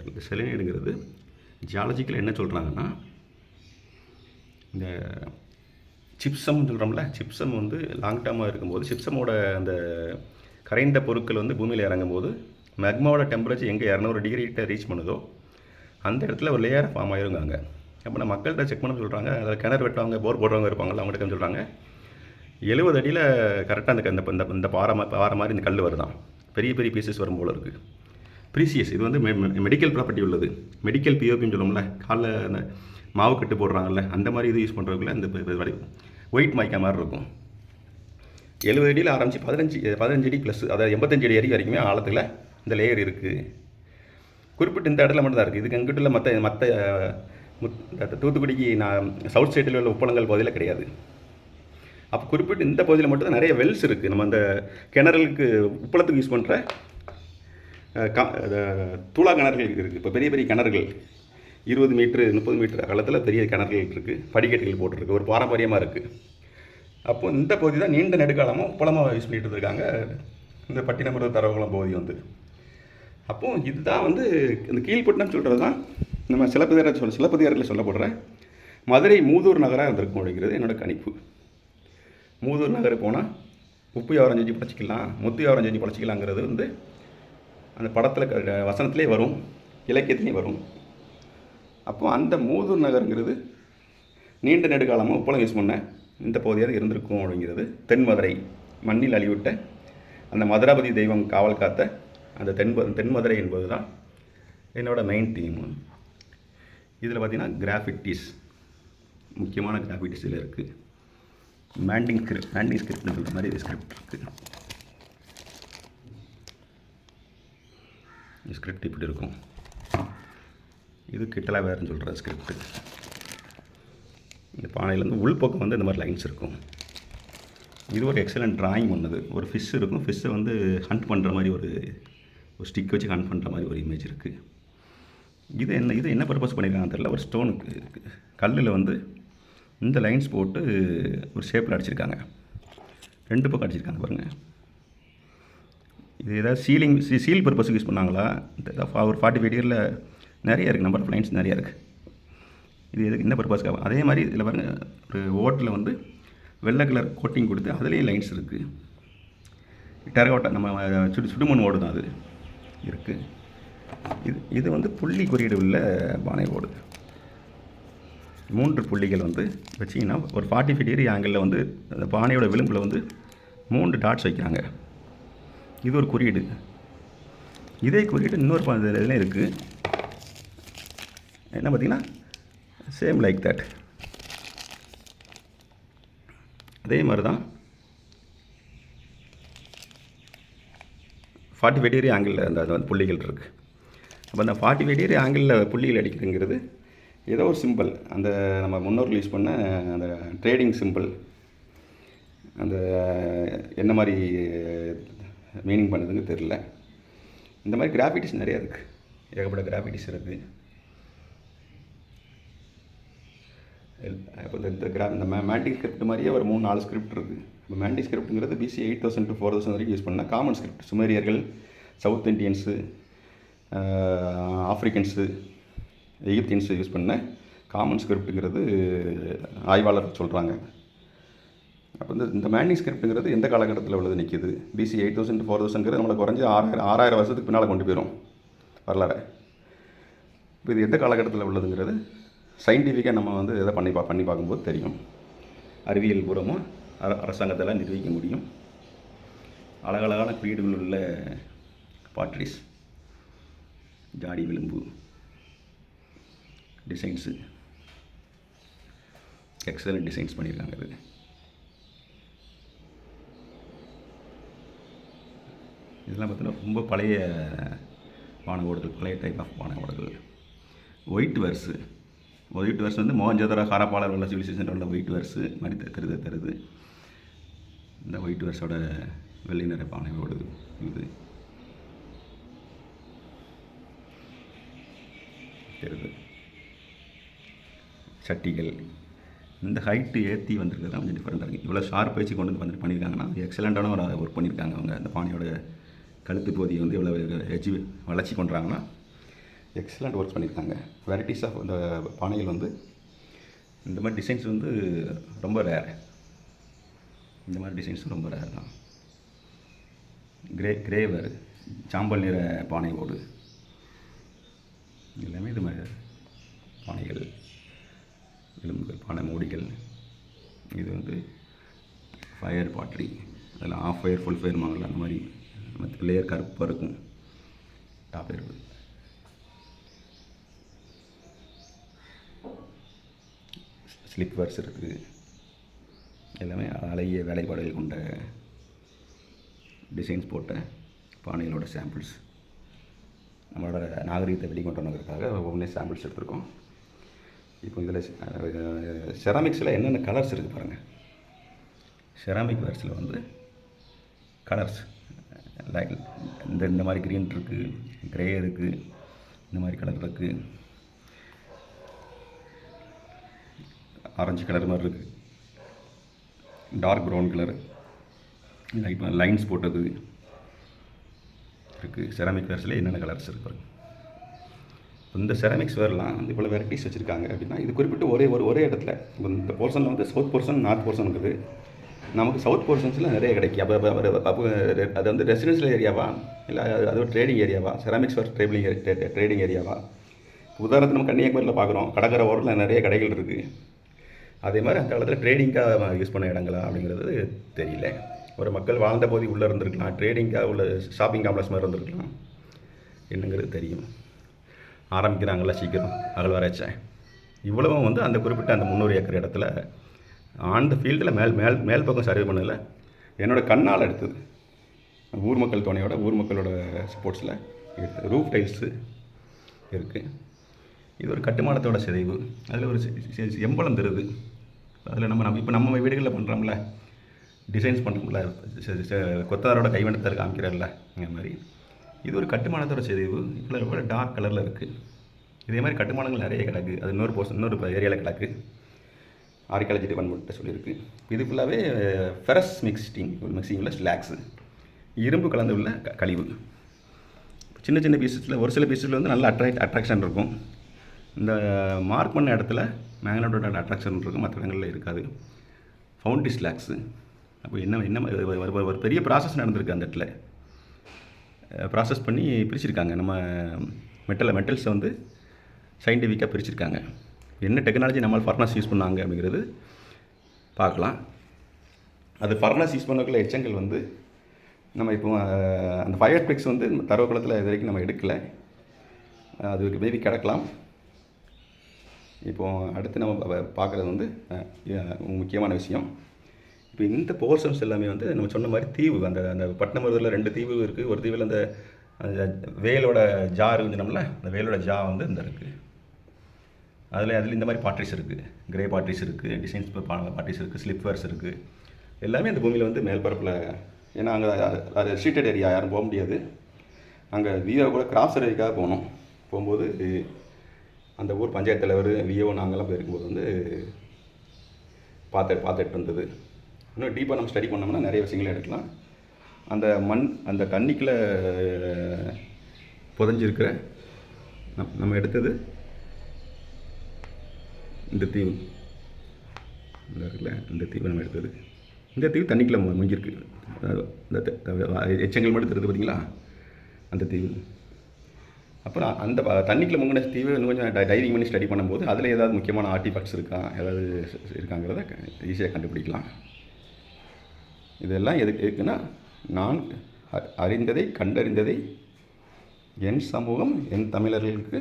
இந்த செலனைடுங்கிறது ஜியாலஜிக்கல் என்ன சொல்கிறாங்கன்னா, இந்த சிப்சம்னு சொல்கிறோம்ல, சிப்சம் வந்து லாங் டேர்மாக இருக்கும்போது, சிப்சமோட அந்த கரைந்த பொருட்கள் வந்து பூமியில் இறங்கும்போது மெக்மாவோட டெம்பரேச்சர் எங்கே 200 டிகிரிகிட்ட ரீச் பண்ணுதோ அந்த இடத்துல ஒரு லேயர் ஃபார்ம் ஆயிருங்காங்க. அப்போ நான் மக்கள்கிட்ட செக் பண்ண சொல்கிறாங்க, அதில் கிணறு வெட்டவங்க, போர் போடுறவங்க இருப்பாங்கள்ல, அவங்ககிட்ட சொல்கிறாங்க 70 அடியில் கரெக்டாக இந்த பாறை மாதிரி இந்த கல் வருதான். பெரிய பெரிய பீசஸ் வரும் போல் இருக்குது. ப்ரீசியஸ். இது வந்து மெடிக்கல் ப்ராப்பர்ட்டி உள்ளது. மெடிக்கல் பிஓபின்னு சொல்லுவோம்ல, காலில் அந்த மாவு கட்டு போடுறாங்கல்ல, அந்த மாதிரி இது யூஸ் பண்ணுறதுக்குள்ள இந்த ஒயிட் மைக்கா மாதிரி இருக்கும். 70 அடியில் ஆரம்பித்து 15 அடி ப்ளஸ், அதாவது 85 அடி வரைக்குமே ஆழத்தில் இந்த லேயர் இருக்குது. குறிப்பிட்ட இந்த இடத்துல மட்டும் தான் இருக்குது. இதுக்கு எங்கிட்ட மற்ற தூத்துக்குடிக்கு நான் சவுத் சைடில் உள்ள உப்பளங்கள் பகுதியில் கிடையாது. அப்போ குறிப்பிட்ட இந்த பகுதியில் மட்டும் தான் நிறைய வெல்ஸ் இருக்குது. நம்ம அந்த கிணறுகளுக்கு உப்பளத்துக்கு யூஸ் பண்ணுற தூளா கிணறுகள் இருக்குது. இப்போ பெரிய பெரிய கிணறுகள் 20 மீட்ரு 30 மீட்டர் அகலத்தில் பெரிய கிணறுகள் இருக்குது, படிக்கட்டுகள் போட்டிருக்கு, ஒரு பாரம்பரியமாக இருக்குது. அப்போது இந்த பகுதி தான் நீண்ட நெடுக்காலமாக உப்பளமாக யூஸ் பண்ணிகிட்டு இருக்காங்க, இந்த பட்டினமருது தரவகுளம் பகுதி வந்து. அப்போது இதுதான் வந்து இந்த கீழ்பட்டினம் சொல்கிறது தான் நம்ம சிலப்பதிகாரத்தில் சொல்லப்படுற மதுரை மூதூர் நகராக இருந்திருக்கும் அப்படிங்கிறது என்னோடய கணிப்பு. மூதூர் நகர் போனால் உப்பு வியாபாரம் செஞ்சு பழச்சிக்கலாம், முத்து வியாபாரம் செஞ்சு பழச்சிக்கலாங்கிறது வந்து அந்த படத்தில் வசனத்திலே வரும், இலக்கியத்திலையும் வரும். அப்போது அந்த மூதூர் நகருங்கிறது நீண்ட நெடுக்காலமாக உப்பளம் யூஸ் பண்ண இந்த பகுதியாக இருந்திருக்கும் அப்படிங்கிறது. தென்மதுரை மண்ணில் அழிவிட்ட அந்த மதுராபதி தெய்வம் காவல் காத்த அந்த தென்மதுரை என்பது தான் என்னோடய மெயின் தீம். இதில் பார்த்திங்கன்னா கிராஃபிட்டிஸ், முக்கியமான கிராஃபிட்டிஸ் இதில் இருக்குது. மேண்டிங் ஸ்கிரிப்ட்னு சொல்கிற மாதிரி இது ஸ்கிரிப்ட் இருக்குது. ஸ்கிரிப்ட் இப்படி இருக்கும். இது கிட்டலா வேறுன்னு சொல்கிற ஸ்கிரிப்ட். இந்த பானையிலேருந்து உள்பக்கம் வந்து இந்த மாதிரி லைன்ஸ் இருக்கும். இது ஒரு எக்ஸலண்ட் ட்ராயிங் பண்ணுது. ஒரு ஃபிஷ் இருக்கும், ஃபிஷ்ஷை வந்து ஹண்ட் பண்ணுற மாதிரி ஒரு ஸ்டிக் வச்சு ஹண்ட் பண்ணுற மாதிரி ஒரு இமேஜ் இருக்குது. இது என்ன பர்பஸ் பண்ணியிருக்காங்க தெரியல. ஒரு ஸ்டோனுக்கு கல்லில் வந்து இந்த லைன்ஸ் போட்டு ஒரு ஷேப்பில் அடிச்சிருக்காங்க, 2 பக்கம் அடிச்சிருக்காங்க பாருங்கள். இது ஏதாவது சீல் பர்பஸுக்கு யூஸ் பண்ணாங்களா? ஒரு 45 இயரில் நிறைய இருக்குது, நம்பர் ஆஃப் லைன்ஸ் நிறையா இருக்குது. இது எதுக்கு, என்ன பர்பஸ்க்காக? அதே மாதிரி இதில் பாருங்கள், ஒரு ஓட்டில் வந்து வெள்ளை கலர் கோட்டிங் கொடுத்து அதுலேயும் லைன்ஸ் இருக்குது. டெரகோட்டா நம்ம சுடுமண் ஓடு தான் அது இருக்குது. இது வந்து புள்ளி குறியீடு உள்ள பானை ஓடு. 3 புள்ளிகள் வந்து வச்சிங்கன்னா ஒரு 45 டிகிரி ஆங்கிளில் வந்து அந்த பானையோட விளிம்பில் வந்து 3 டாட்ஸ் வைக்கிறாங்க. இது ஒரு குறியீடு. இதே குறியீடு இன்னொரு இதில் இருக்குது. என்ன பார்த்திங்கன்னா சேம் லைக் தட். அதே மாதிரி தான் 45 டிகிரி ஆங்கிளில் அந்த புள்ளிகள் இருக்குது. அப்போ அந்த 45 டிகிரி ஆங்கிளில் புள்ளிகள் அடிக்கிறதுங்கிறது ஏதோ ஒரு சிம்பிள், அந்த நம்ம முன்னோர்கள் யூஸ் பண்ண அந்த ட்ரேடிங் சிம்பிள், அந்த என்ன மாதிரி மீனிங் பண்ணுதுன்னு தெரில. இந்த மாதிரி கிராஃபிட்டிஸ் நிறையா இருக்குது, ஏகப்பட்ட கிராஃபிட்டிஸ் இருக்குது. இப்போ இந்த மேண்டிக் ஸ்கிரிப்ட் மாதிரியே ஒரு 3-4 ஸ்கிரிப்ட் இருக்குது. இப்போ மேண்டிக் ஸ்கிரிப்ட்டுங்கிறது BC 8000 to 4000 வரைக்கும் யூஸ் பண்ணால் காமன் ஸ்கிரிப்ட். சுமேரியர்கள், south Indians, Africans, Egyptians use பண்ண காமன் ஸ்கிரிப்ட்டுங்கிறது ஆய்வாளர் சொல்கிறாங்க. அப்போ இந்த மேண்டிக் ஸ்கிரிப்ட்டுங்கிறது எந்த காலகட்டத்தில் உள்ளது நிற்கிது? BC 8000 to 4000ங்கிறது நம்மளை குறைஞ்சி 6000 வருஷத்துக்கு பின்னால் கொண்டு போயிடும் வரலாறு. இப்போ இது எந்த காலகட்டத்தில் உள்ளதுங்கிறது சயின்டிஃபிக்காக நம்ம வந்து எதை பண்ணி பார்க்கும்போது தெரியும். அறிவியல் பூர்வமாக அரசாங்கத்தில் நிரூபிக்க முடியும். அழகழகான குறியீடுகள் உள்ள பாட்ரிஸ், ஜாடி விளிம்பு டிசைன்ஸு, எக்ஸலண்ட் டிசைன்ஸ் பண்ணியிருக்காங்க. இது இதெல்லாம் பார்த்தீங்கன்னா ரொம்ப பழைய பானையோடுகள், பழைய டைப் ஆஃப் பானையோடுகள். ஒயிட் வேர்ஸு வந்து மோகஞ்சதாரோ, ஹரப்பாளர் உள்ள சிவிலைசேஷன் உள்ள ஒயிட் வேர்ஸு மாதிரி தருது. இந்த ஒயிட் வேர்ஸோட வெள்ளை நிற பானையோடு இது தெரியுது. சட்டிகள் இந்த ஹைட்டு ஏற்றி வந்திருக்கிறது தான் கொஞ்சம் டிஃப்ரெண்ட்டாக இருக்குது. இவ்வளோ ஷார்ப் வச்சு கொண்டு வந்து பண்ணியிருக்காங்கன்னா எக்ஸலண்ட்டான ஒரு ஒர்க் பண்ணியிருக்காங்க அவங்க. அந்த பானையோட கழுத்து பகுதியை வந்து எவ்வளோ ஹெச்சு வளர்ச்சி பண்ணுறாங்கன்னா எக்ஸலண்ட் ஒர்க் பண்ணியிருக்காங்க. வெரைட்டிஸ் ஆஃப் இந்த பானைகள் வந்து இந்த மாதிரி டிசைன்ஸ் வந்து ரொம்ப ரேர். இந்த மாதிரி டிசைன்ஸும் ரொம்ப ரேர் தான். கிரேவர் சாம்பல் நிற பானை ஓடு எல்லாமே இது மாதிரி பானைகள், எலும்புகள், பானை மூடிகள். இது வந்து ஃபயர் பாட்ரி, அதில் ஆஃப் ஃபயர் ஃபுல் ஃபயர் வாங்கல, அந்த மாதிரி மற்ற லேயர் கருப்பாக இருக்கும், டாப் இருக்குது. ஸ்லிப் வேர்ஸ் இருக்குது. எல்லாமே அழகிய வேலைப்பாடுகள் கொண்ட டிசைன்ஸ் போட்ட பானைகளோட சாம்பிள்ஸ். நம்மளோட நாகரீகத்தை வெளிக்கொண்டு வந்ததுக்காக ஒவ்வொன்றே சாம்பிள்ஸ் எடுத்திருக்கோம். இப்போ இதில் செராமிக்ஸில் என்னென்ன கலர்ஸ் இருக்குது பாருங்கள். செராமிக் வேர்ஸில் வந்து கலர்ஸ் லைக் இந்த மாதிரி க்ரீன் இருக்குது, க்ரே இருக்குது, இந்த மாதிரி கலர் இருக்குது, ஆரஞ்சு கலர் மாதிரி இருக்குது, dark brown colour, light lines போட்டது இருக்குது. செராமிக் வேர்ஸில் என்னென்ன கலர்ஸ் இருக்குது. இந்த செராமிக்ஸ் வேர்லாம் வந்து இவ்வளோ வெரைட்டிஸ் வச்சுருக்காங்க அப்படின்னா இது குறிப்பிட்டு ஒரே இடத்துல. இப்போ இந்த போர்ஷனில் வந்து சவுத் போர்ஷன், நார்த் போர்ஷன் இருக்குது. நமக்கு சவுத் போர்ஷன்ஸில் நிறைய கிடைக்கும். அப்போ அது வந்து ரெசிடென்ஷியல் ஏரியாவா இல்லை அது ஒரு ட்ரேடிங் ஏரியாவா, செராமிக்ஸ் வேர் ட்ரேடிங் ஏரியாவா? உதாரணத்துக்கு நம்ம கன்னியாகுமரியில் பார்க்குறோம், கடற்கரை ஓரத்தில் நிறைய கடைகள் இருக்குது. அதே மாதிரி அந்த காலத்தில் ட்ரேடிங்காக யூஸ் பண்ண இடங்களா அப்படிங்கிறது தெரியல. ஒரு மக்கள் வாழ்ந்த போது உள்ளே இருந்திருக்கலாம், ட்ரேடிங்காக உள்ள ஷாப்பிங் காம்ப்ளெக்ஸ் மாதிரி இருந்திருக்கலாம், என்னங்கிறது தெரியும். ஆரம்பிக்கிறாங்களா சீக்கிரம் அகழ்வாராய்ச்சி. இவ்வளவும் வந்து அந்த குறிப்பிட்ட அந்த 300 ஏக்கர் இடத்துல ஆன் த ஃபீல்டில் மேல் பக்கம் சர்வே பண்ணல, என்னோடய கண்ணால் எடுத்தது. ஊர் மக்கள் துணையோட ஊர் மக்களோட ஸ்போர்ட்ஸில் எடுத்தது. ரூஃப் டைல்ஸு இருக்குது. இது ஒரு கட்டுமானத்தோட சிதைவு. அதில் ஒரு எம்பளம் தருது. அதில் நம்ம வீடுகளில் பண்ணுறோம்ல, டிசைன்ஸ் பண்ணுறோம்ல, கொத்தாரோட கைவண்ணத்தை காமிக்கிறார்ல, இந்த மாதிரி இது ஒரு கட்டுமானத்தோட சிதைவு. இவ்வளோ டார்க் கலரில் இருக்குது. இதே மாதிரி கட்டுமானங்கள் நிறைய கிடக்கு. அது இன்னொரு ஏரியாவில் கிடக்கு. ஆர்கியாலஜி டிபார்ட்மெண்ட்டை சொல்லியிருக்கு. இது ஃபுல்லாகவே ஃபெரஸ் மிக்சிங்கில் ஸ்லாக்ஸு, இரும்பு கலந்து உள்ள கழிவு. சின்ன பீசஸில் ஒரு சில பீசஸில் வந்து நல்ல அட்ராக்ஷன் இருக்கும். இந்த மார்க் பண்ண இடத்துல மேக்னட்டோட அட்ராக்ஷன் இருக்கும், மற்ற இடங்களில் இருக்காது. ஃபவுண்டி ஸ்லாக்ஸு. அப்போ என்ன ஒரு பெரிய ப்ராசஸ் நடந்திருக்கு அந்த இடத்துல. ப்ராசஸ் பண்ணி பிரிச்சுருக்காங்க. நம்ம மெட்டல்ஸை வந்து சயின்டிஃபிக்காக பிரிச்சுருக்காங்க. என்ன டெக்னாலஜி நம்ம ஃபர்னஸ் யூஸ் பண்ணாங்க அப்படிங்கிறது பார்க்கலாம். அது ஃபர்னஸ் யூஸ் பண்ணக்குள்ள எச்சங்கள் வந்து நம்ம இப்போ அந்த ஃபயர் பிரிக்ஸ் வந்து தரவுக்குளத்தில் இது வரைக்கும் நம்ம எடுக்கலை. அது மேபி கிடக்கலாம். இப்போது அடுத்து நம்ம பார்க்குறது வந்து முக்கியமான விஷயம். இப்போ இந்த போர்ஷன்ஸ் எல்லாமே வந்து நம்ம சொன்ன மாதிரி தீவு, அந்த பட்டினமருதில் 2 தீவு இருக்குது. ஒரு தீவில் அந்த அந்த வேலோட ஜா இருக்குதுனோம்ல, அந்த வேலோட ஜா வந்து இந்த இருக்குது. அதில் இந்த மாதிரி பாட்ரிஸ் இருக்குது, கிரே பாட்ரிஸ் இருக்குது, டிசைன்ஸ் பாட்ரிஸ் இருக்குது, ஸ்லிப்பர்ஸ் இருக்குது. எல்லாமே அந்த பூமியில் வந்து மேல்பரப்பில், ஏன்னா அங்கே அது ரெஸ்ட்ரிக்டட் ஏரியா, யாரும் போக முடியாது. அங்கே விஓ கூட கிராப் சர்வேக்காக போனோம். போகும்போது அந்த ஊர் பஞ்சாயத்து தலைவர், விஓ நாங்கள்லாம் போயிருக்கும்போது வந்து பார்த்துட்டு இருந்தது. இன்னும் டீப்பாக நம்ம ஸ்டடி பண்ணோம்னா நிறைய விஷயங்கள் எடுக்கலாம். அந்த மண், அந்த தண்ணிக்குள்ளே புதஞ்சிருக்கிற நம்ம எடுத்தது இந்த தீவு, இந்த இருக்குல்ல, இந்த தீவு நம்ம எடுத்தது. இந்த தீவு தண்ணிக்குள்ளே முங்கிருக்கு. இந்த எச்சங்கள் மட்டும் தெரியுது பார்த்தீங்களா, அந்த தீவு. அப்புறம் அந்த தண்ணிக்குள்ளே முங்கின தீவு இன்னும் கொஞ்சம் டைவிங் பண்ணி ஸ்டடி பண்ணும்போது அதில் ஏதாவது முக்கியமான ஆர்டிஃபேக்ட்ஸ் இருக்கா, ஏதாவது இருக்காங்கிறத ஈஸியாக கண்டுபிடிக்கலாம். இதெல்லாம் எதுக்குன்னா, நான் அறிந்ததை, கண்டறிந்ததை என் சமூகம், என் தமிழர்களுக்கு,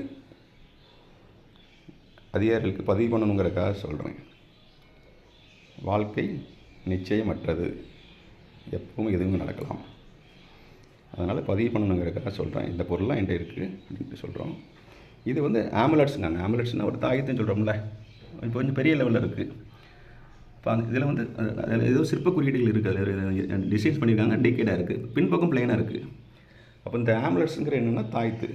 அதிகாரிகளுக்கு பதிவு பண்ணணுங்கிறதுக்காக சொல்கிறேன். வாழ்க்கை நிச்சயமற்றது, எப்பவும் எதுவும் நடக்கலாம். அதனால் பதிவு பண்ணணுங்கிறதுக்காக சொல்கிறேன். இந்த பொருள்லாம் என்கிட்ட இருக்குது அப்படின்ட்டு சொல்கிறோம். இது வந்து ஆமுலட்ஸுங்க. ஆமுலட்ஸ்னால் ஒரு தாயத்தையும் சொல்கிறோம்ல, இப்போ கொஞ்சம் பெரிய லெவலில் இருக்குது. இப்போ அந்த இதில் வந்து ஏதோ சிற்ப குறியீடுகள் இருக்குது, அதில் டிசைன்ஸ் பண்ணியிருக்காங்க, டேக்கேடாக இருக்குது, பின்பக்கம் பிளைனாக இருக்குது. அப்போ இந்த ஆமுலட்ஸுங்கிற என்னென்னா தாய்த்து.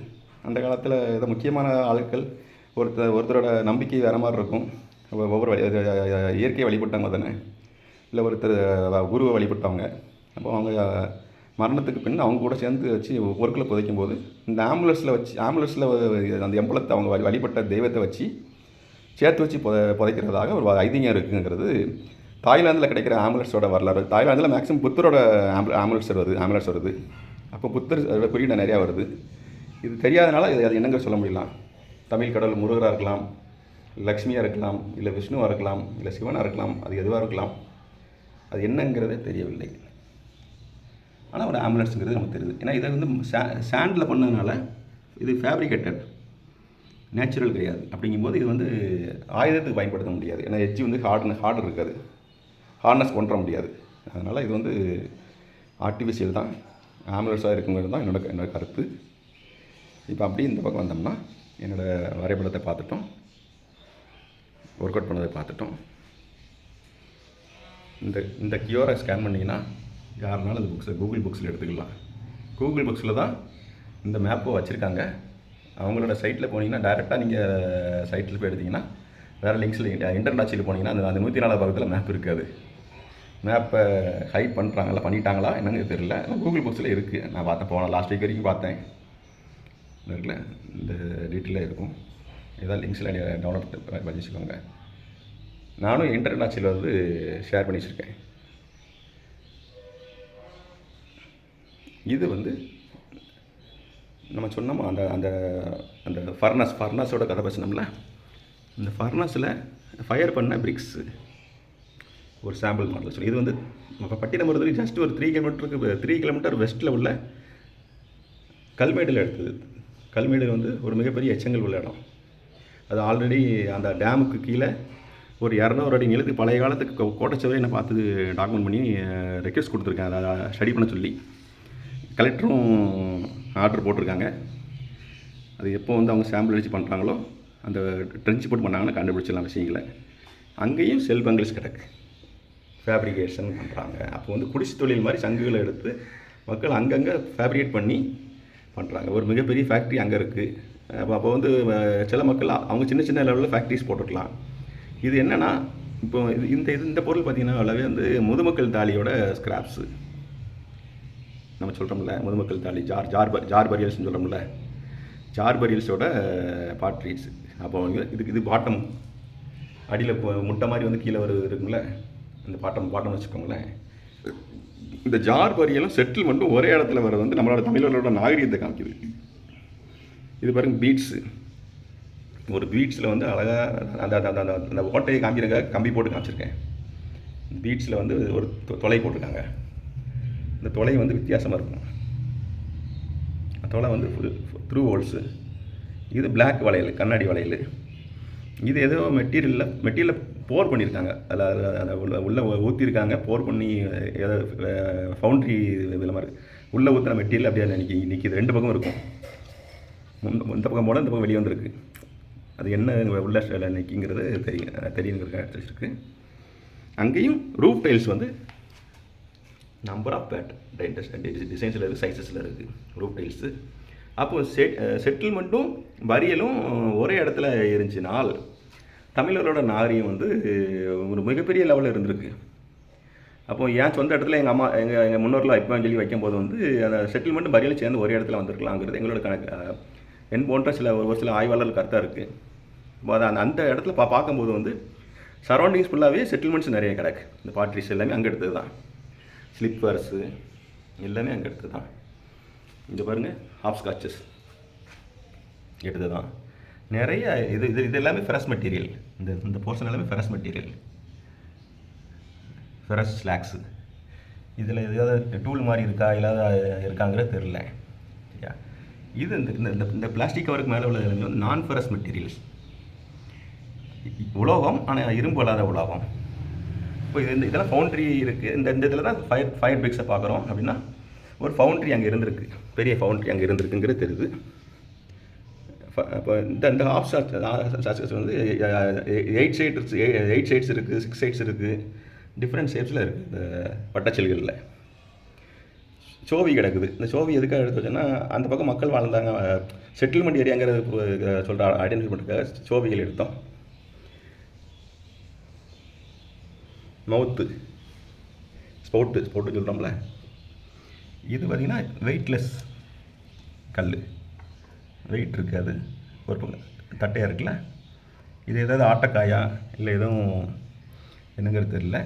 அந்த காலத்தில் ஏதோ முக்கியமான ஆட்கள் ஒருத்தரோட நம்பிக்கை வேறு மாதிரி இருக்கும். ஒவ்வொரு இயற்கையை வழிபட்டவங்க தானே, இல்லை ஒருத்தர் குருவை வழிபட்டவங்க. அப்போ அவங்க மரணத்துக்கு பின் அவங்க கூட சேர்ந்து வச்சு பொருட்களை புதைக்கும் போது இந்த ஆம்புலன்ஸில் அந்த எம்பளத்தை அவங்க வழிபட்ட தெய்வத்தை வச்சு சேர்த்து வச்சு புதைக்கிறதாக ஒரு ஐதீகம் இருக்குங்கிறது தாய்லாந்தில் கிடைக்கிற ஆம்புலன்ஸோட வரலாறு. தாய்லாந்தில் மேக்ஸிமம் புத்தரோட ஆம்புலன்ஸ் வருது. அப்போ புத்தர் குறியீடு நிறையா வருது. இது தெரியாதனால அது என்னங்க சொல்ல முடியலாம். தமிழ் கடவுள் முருகராக இருக்கலாம், லக்ஷ்மியாக இருக்கலாம், இல்லை விஷ்ணுவாக இருக்கலாம், இல்லை சிவனாக இருக்கலாம், அது எதுவாக இருக்கலாம். அது என்னங்கிறதே தெரியவில்லை. ஆனால் ஒரு ஆம்புலன்ஸுங்கிறது நமக்கு தெரியுது. ஏன்னா இதை வந்து சாண்டில் பண்ணதுனால இது ஃபேப்ரிகேட்டட், நேச்சுரல் கிடையாது. அப்படிங்கும்போது இது வந்து ஆயுதத்துக்கு பயன்படுத்த முடியாது. ஏன்னா எட்ஜி வந்து ஹார்டு இருக்காது, ஹார்ட்னஸ் கொண்டு வர முடியாது. அதனால் இது வந்து ஆர்டிஃபிஷியல் தான், ஆம்புலன்ஸாக இருக்குங்கிறது தான் என்னோட கருத்து. இப்போ அப்படியே இந்த பக்கம் வந்தோம்னா என்னோடய வரைபடத்தை பார்த்துட்டோம், ஒர்க் அவுட் பண்ணதை பார்த்துட்டோம். இந்த கியூஆரை ஸ்கேன் பண்ணிங்கன்னா யாருனாலும் அந்த புக்ஸில் கூகுள் புக்ஸில் எடுத்துக்கலாம். கூகுள் புக்ஸில் தான் இந்த மேப்பை வச்சுருக்காங்க. அவங்களோட சைட்டில் போனீங்கன்னா டைரெக்டாக நீங்கள் சைட்டில் போய் எடுத்திங்கன்னா வேறு லிங்க்ஸில் இன்டர்நெட் ஆட்சியில் போனீங்கன்னா அந்த 104 பக்கத்தில் மேப் இருக்காது. மேப்பை ஹைட் பண்ணிட்டாங்களா என்னன்னு தெரியல. கூகுள் புக்ஸில் இருக்குது. நான் பார்த்தேன், லாஸ்ட் வீக் வரைக்கும் பார்த்தேன். இருக்குல்ல, இந்த டீட்டெயிலாக இருக்கும். ஏதாவது லிங்க்ஸில் டவுன்லோட் பண்ணி வச்சுக்கோங்க. நானும் இன்டர்நெட் ஆட்சியில் வந்து ஷேர் பண்ணி வச்சுருக்கேன். இது வந்து நம்ம சொன்னோம், அந்த அந்த அந்த ஃபர்னஸோட கதை பேசினோம்ல, இந்த ஃபர்னஸில் ஃபயர் பண்ண பிரிக்ஸு ஒரு சாம்பிள் மாடல் சொல்லி. இது வந்து பட்டினமருதுக்கு ஜஸ்ட் ஒரு 3 கிலோமீட்டர் வெஸ்ட்டில் உள்ள கல்மேடில் எடுத்தது. கல்மேடு வந்து ஒரு மிகப்பெரிய எச்சங்கள் உள்ள இடம். அது ஆல்ரெடி அந்த டேமுக்கு கீழே ஒரு 200 அடி நிலத்துக்கு பழைய காலத்துக்கு கோட்டச்சவே என்னை பார்த்து டாக்குமெண்ட் பண்ணி ரெக்வெஸ்ட் கொடுத்துருக்கேன், அதை ஸ்டடி பண்ண சொல்லி. கலெக்டரும் ஆர்டர் போட்டிருக்காங்க. அது எப்போ வந்து அவங்க சாம்பிள் அடித்து பண்ணுறாங்களோ, அந்த ட்ரென்ச் போட்டு பண்ணாங்கன்னா கண்டுபிடிச்சிடலாம் விஷயங்களை. அங்கேயும் செல் பங்கிள்ஸ் கிடக்கு, ஃபேப்ரிகேஷன் பண்ணுறாங்க. அப்போ வந்து குடிசை தொழில் மாதிரி சங்குகளை எடுத்து மக்கள் அங்கங்கே ஃபேப்ரிகேட் பண்ணி பண்ணுறாங்க. ஒரு மிகப்பெரிய ஃபேக்ட்ரி அங்கே இருக்குது. அப்போ வந்து சில மக்கள் அவங்க சின்ன சின்ன லெவலில் ஃபேக்ட்ரிஸ் போட்டுருக்கலாம். இது என்னென்னா, இப்போ இந்த பொருள் பார்த்திங்கன்னா அளவே வந்து முதுமக்கள் தாலியோட ஸ்கிராப்ஸு நம்ம சொல்கிறோம்ல, முதுமக்கள் தாலி, ஜார் பரியல்ஸ்னு சொல்கிறோம்ல, ஜார் பரியல்ஸோட பாட்ரிஸ். அப்போ இது பாட்டம், அடியில் முட்டை மாதிரி வந்து கீழே இருக்குங்களே, இந்த பாட்டம் வச்சுக்கோங்களேன். இந்த ஜார் பரியலும் செட்டில்மெண்ட்டும் ஒரே இடத்துல வர வந்து நம்மளோட தமிழர்களோட நாகரிகத்தை காமிக்குது. இது பாருங்க, பீட்ஸு. ஒரு பீட்ஸில் வந்து அழகாக அந்த ஓட்டையை காமிக்கிறதுக்காக கம்பி போட்டு காமிச்சிருக்கேன். பீட்ஸில் வந்து ஒரு தொலை போட்டிருக்காங்க. இந்த தொலை வந்து வித்தியாசமாக இருக்கும். தொலை வந்து த்ரூ ஹோல்ஸு. இது பிளாக் வளையல், கண்ணாடி வளையல். இது ஏதோ மெட்டீரியலில் போர் பண்ணியிருக்காங்க. அதில் உள்ள ஊற்றிருக்காங்க, போர் பண்ணி ஏதோ ஃபவுண்ட்ரி இதில் மாதிரி உள்ளே ஊற்றின மெட்டீரியல் அப்படியே நிற்கிது. 2 பக்கம் இருக்கும். இந்த பக்கம் போனால் இந்த பக்கம் வெளியே வந்துருக்கு. அது என்ன உள்ள நிற்கிங்கிறது தெரியுங்கிறது இருக்குது. அங்கேயும் ரூஃப் டைல்ஸ் வந்து நம்பர் ஆஃப் டிசைன்ஸில் இருக்குது, சைஸஸில் இருக்குது ரூஃப் டைல்ஸு. அப்போது செட்டில்மெண்ட்டும் வரியலும் ஒரே இடத்துல இருந்துச்சுனால் தமிழர்களோட நாகரிகம் வந்து ஒரு மிகப்பெரிய லெவலில் இருந்திருக்கு. அப்போது ஏன் சொந்த இடத்துல எங்கள் முன்னோர்லாம் இப்போ சொல்லி வைக்கும்போது வந்து அந்த செட்டில்மெண்ட்டும் வரியலும் சேர்ந்து ஒரே இடத்துல வந்திருக்கலாங்கிறது எங்களோட கணக்கு. என் போன்ற ஒரு சில ஆய்வாளர்கள் கருத்தாக இருக்குது. இப்போ அந்த இடத்துல பார்க்கும்போது வந்து சரௌண்டிங்ஸ் ஃபுல்லாகவே செட்டில்மெண்ட்ஸ் நிறைய கிடக்கு. இந்த பாட்ரிஸ் எல்லாமே அங்கே எடுத்தது தான். ஸ்லிப்பர்ஸு எல்லாமே அங்கே எடுத்தது தான். இங்கே பாருங்கள், ஹாஃப் ஸ்காட்சஸ் எடுத்தது தான். நிறைய இது எல்லாமே ஃபெரஸ் மெட்டீரியல். இந்த போர்ஷன் எல்லாமே ஃபெரஸ் மெட்டீரியல், ஃபெரஸ் ஸ்லாக்ஸு. இதில் ஏதாவது டூல் மாதிரி இருக்காங்கிறது தெரில. சரியா? இது இந்த பிளாஸ்டிக் கவருக்கு மேலே உள்ள எல்லாமே வந்து நான் ஃபெரஸ் மெட்டீரியல்ஸ், உலோகம் ஆனால் இரும்பு அல்லாத உலோகம். இப்போ இதெல்லாம் ஃபவுண்ட்ரி இருக்குது. இந்த இதில் தான் ஃபயர் பிரிக்ஸை பார்க்குறோம். அப்படின்னா ஒரு ஃபவுண்ட்ரி அங்கே இருந்திருக்கு, பெரிய ஃபவுண்ட்ரி அங்கே இருந்திருக்குங்கிறது தெரியுது. இப்போ இந்த ஹாஃப் ஸ்டாச்சஸ் வந்து 8 சைட்ஸ் இருக்குது, 6 சைட்ஸ் இருக்குது, டிஃப்ரெண்ட் ஷேப்ஸில் இருக்குது. இந்த பட்டச்செல்களில் சோவி கிடக்குது. இந்த சோவி எதுக்காக எடுத்து வச்சோன்னா அந்த பக்கம் மக்கள் வாழ்ந்தாங்க, செட்டில்மெண்ட் ஏரியாங்கிறது சொல்கிற ஐடென்டிஃபை பண்ணுறதுக்காக சோவிகள் எடுத்தோம். மவுத்து ஸ்போர்ட்டு சொல்கிறோம்ல, இது பார்த்திங்கன்னா வெயிட்லெஸ் கல், வெயிட் இருக்காது, ஒரு தட்டையாக இருக்குல்ல. இது ஏதாவது ஆட்டக்காயா இல்லை எதுவும் என்னங்கிறது தெரியல.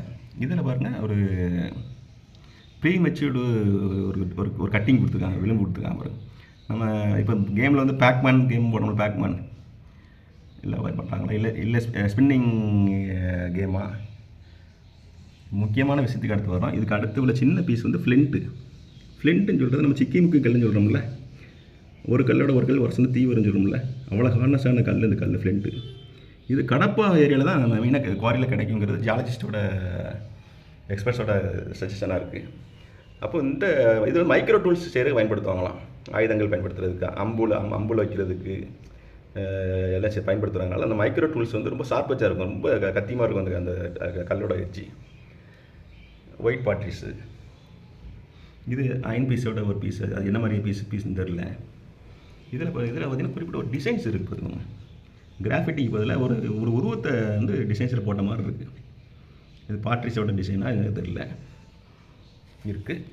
இதில் பாருங்கள், ஒரு ப்ரீ மெச்சூர்டு ஒரு கட்டிங் கொடுத்துருக்காங்க, விளிம்பு கொடுத்துருக்காங்க பாருங்க. நம்ம இப்போ கேமில் வந்து பேக்மேன் கேம் போடணும், பேக்மேன் இல்லை பண்ணுறாங்களா, இல்லை ஸ்பின்னிங் கேமா, முக்கியமான விஷயத்துக்கு அடுத்து வரோம். இதுக்கு அடுத்து உள்ள சின்ன பீஸ் வந்து ஃப்ளிண்ட்டுன்னு சொல்கிறது நம்ம சிக்கி முக்கி கல்லுன்னு சொல்கிறோம்ல, ஒரு கல்லோட ஒரு கல் வருஷம் தீ வரும்னு சொல்கிறோம்ல, அவ்வளோ ஹார்னஸான கல் இந்த கல் ஃப்ளிண்ட்டு. இது கடப்பா ஏரியாவில் தான் நம்ம மெயினாக குவாரியில் கிடைக்குங்கிறது ஜியாலஜிஸ்டோட எக்ஸ்பர்ட்ஸோட சஜஷனாக இருக்குது. அப்போது இது மைக்ரோ டூல்ஸ் செய்கிறதுக்கு பயன்படுத்துவாங்களாம், ஆயுதங்கள் பயன்படுத்துறதுக்கு, அம்புல வைக்கிறதுக்கு எல்லாம் பயன்படுத்துகிறாங்கனால அந்த மைக்ரோ டூல்ஸ் வந்து ரொம்ப ஷார்ப்பச்சாக இருக்கும், ரொம்ப கத்தியமாக இருக்கும் அந்த கல்லோட எட்ஜி. ஒயிட் பாட்ரிஸு, இது அயன் பீஸோட ஒரு பீஸு, அது என்ன மாதிரி பீஸ்ன்னு தெரில. இதில் பார்த்திங்கன்னா குறிப்பிட்ட ஒரு டிசைன்ஸ் இருக்குது பார்த்துக்கோங்க. கிராஃபிட்டிக்கு பதிலாக ஒரு உருவத்தை வந்து டிசைன்ஸில் போட்ட மாதிரி இருக்குது. இது பாட்ரிஸோட டிசைனாக எனக்கு தெரியல இருக்குது.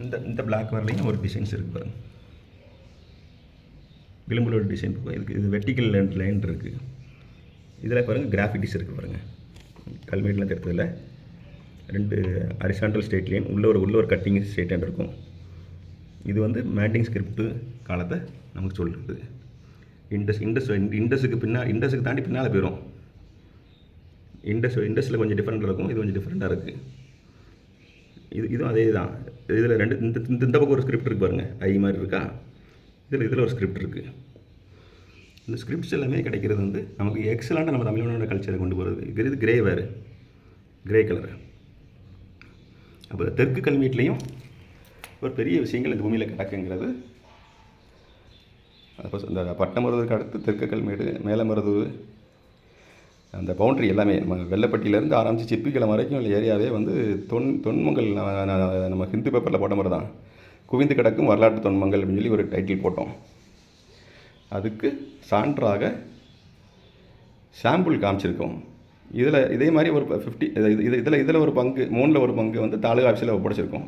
இந்த பிளாக் கலர்லேயும் ஒரு டிசைன்ஸ் இருக்குது பாருங்கள், விளிம்புலோட டிசைன். இது வெர்டிக்கல் லைன் இருக்குது. இதில் பாருங்கள் கிராஃபிட்டிஸ் இருக்குது பாருங்கள். கல்மேட்லாம் எடுத்ததில் 2 ஹரிசாண்டல் ஸ்ட்ரெயிட் லைன், உள்ள ஒரு கட்டிங் ஸ்ட்ரெயிட் லைன் இருக்கும். இது வந்து மேட்டிங் ஸ்கிரிப்ட் காலத்தை நமக்கு சொல்கிறது. இண்டஸுக்கு தாண்டி பின்னால் போயிடும். இண்டஸில் கொஞ்சம் டிஃப்ரெண்ட்டாக இருக்கும், இது கொஞ்சம் டிஃப்ரெண்ட்டாக இருக்குது. இதுவும் அதே தான். இதில் இந்த பக்கம் ஒரு ஸ்கிரிப்ட் இருக்குது பாருங்கள், ஐ மாதிரி இருக்கா. இதில் ஒரு ஸ்கிரிப்ட் இருக்குது. இந்த ஸ்கிரிப்ட்ஸ் எல்லாமே கிடைக்கிறது வந்து நமக்கு எக்ஸலண்ட்டாக நம்ம தமிழனோட கல்ச்சரை கொண்டு போகிறது. இது கிரே கலரு. அப்போ தெற்கு கல்வீட்லேயும் ஒரு பெரிய விஷயங்கள் இந்த பூமியில் கிடக்குங்கிறது. அப்போ இந்த பட்டமருதுக்கு அடுத்து தெற்கு கல்மேடு, மேலமருது, அந்த பவுண்ட்ரி எல்லாமே நம்ம வெள்ளப்பட்டியிலேருந்து ஆரம்பித்து சிப்பிக்கிழமை வரைக்கும் உள்ள ஏரியாவே வந்து தொன்மங்கள். நம்ம ஹிந்து பேப்பரில் போட்ட மாதிரி தான், குவிந்து கிடக்கும் வரலாற்று தொன்மங்கள் அப்படின்னு சொல்லி ஒரு டைட்டில் போட்டோம். அதுக்கு சான்றாக சாம்பிள் காமிச்சிருக்கோம். இதே மாதிரி ஒரு 50 இதில் ஒரு பங்கு, 3ல் ஒரு பங்கு வந்து தாலுகா ஆஃபீஸில் ஒப்படைச்சிருக்கோம்.